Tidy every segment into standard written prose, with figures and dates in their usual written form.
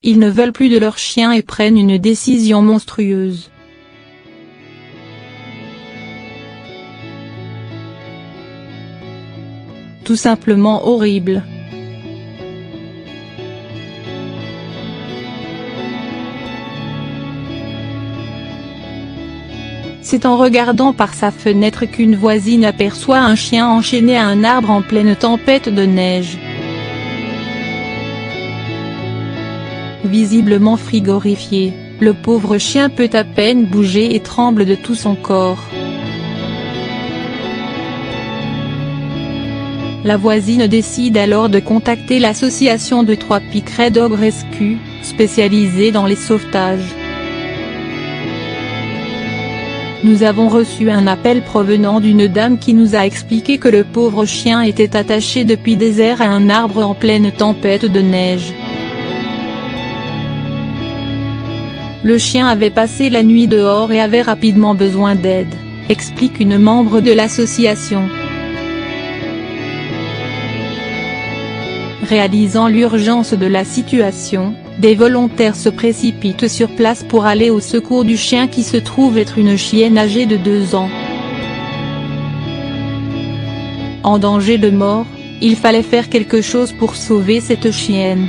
Ils ne veulent plus de leur chien et prennent une décision monstrueuse. Tout simplement horrible. C'est en regardant par sa fenêtre qu'une voisine aperçoit un chien enchaîné à un arbre en pleine tempête de neige. Visiblement frigorifié, le pauvre chien peut à peine bouger et tremble de tout son corps. La voisine décide alors de contacter l'association de Trois Peaks Red Dog Rescue, spécialisée dans les sauvetages. Nous avons reçu un appel provenant d'une dame qui nous a expliqué que le pauvre chien était attaché depuis des heures à un arbre en pleine tempête de neige. Le chien avait passé la nuit dehors et avait rapidement besoin d'aide, explique une membre de l'association. Réalisant l'urgence de la situation, des volontaires se précipitent sur place pour aller au secours du chien qui se trouve être une chienne âgée de 2 ans. En danger de mort, il fallait faire quelque chose pour sauver cette chienne.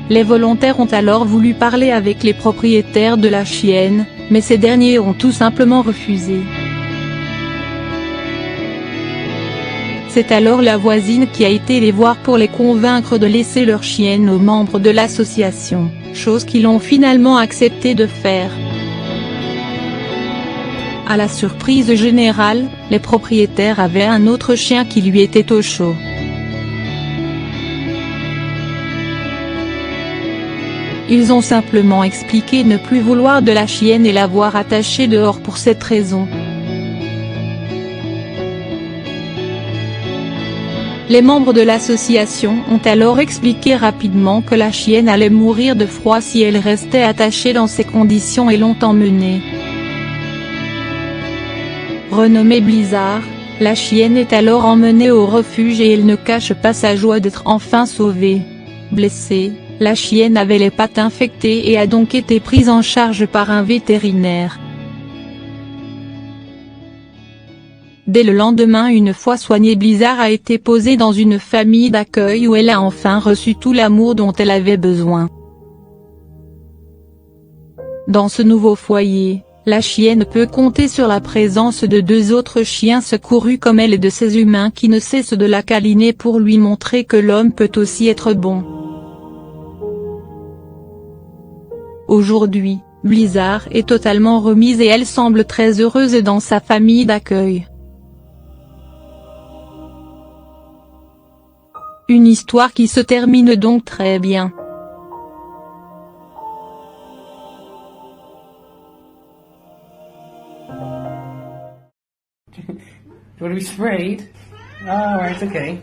Les volontaires ont alors voulu parler avec les propriétaires de la chienne, mais ces derniers ont tout simplement refusé. C'est alors la voisine qui a été les voir pour les convaincre de laisser leur chienne aux membres de l'association, chose qu'ils ont finalement accepté de faire. À la surprise générale, les propriétaires avaient un autre chien qui lui était au chaud. Ils ont simplement expliqué ne plus vouloir de la chienne et l'avoir attachée dehors pour cette raison. Les membres de l'association ont alors expliqué rapidement que la chienne allait mourir de froid si elle restait attachée dans ces conditions et l'ont emmenée. Renommée Blizzard, la chienne est alors emmenée au refuge et elle ne cache pas sa joie d'être enfin sauvée. Blessée, la chienne avait les pattes infectées et a donc été prise en charge par un vétérinaire. Dès le lendemain, une fois soignée, Blizzard a été posée dans une famille d'accueil où elle a enfin reçu tout l'amour dont elle avait besoin. Dans ce nouveau foyer, la chienne peut compter sur la présence de 2 autres chiens secourus comme elle et de ces humains qui ne cessent de la câliner pour lui montrer que l'homme peut aussi être bon. Aujourd'hui, Blizzard est totalement remise et elle semble très heureuse dans sa famille d'accueil. Une histoire qui se termine donc très bien. Do you want to be sprayed? Oh, right, okay.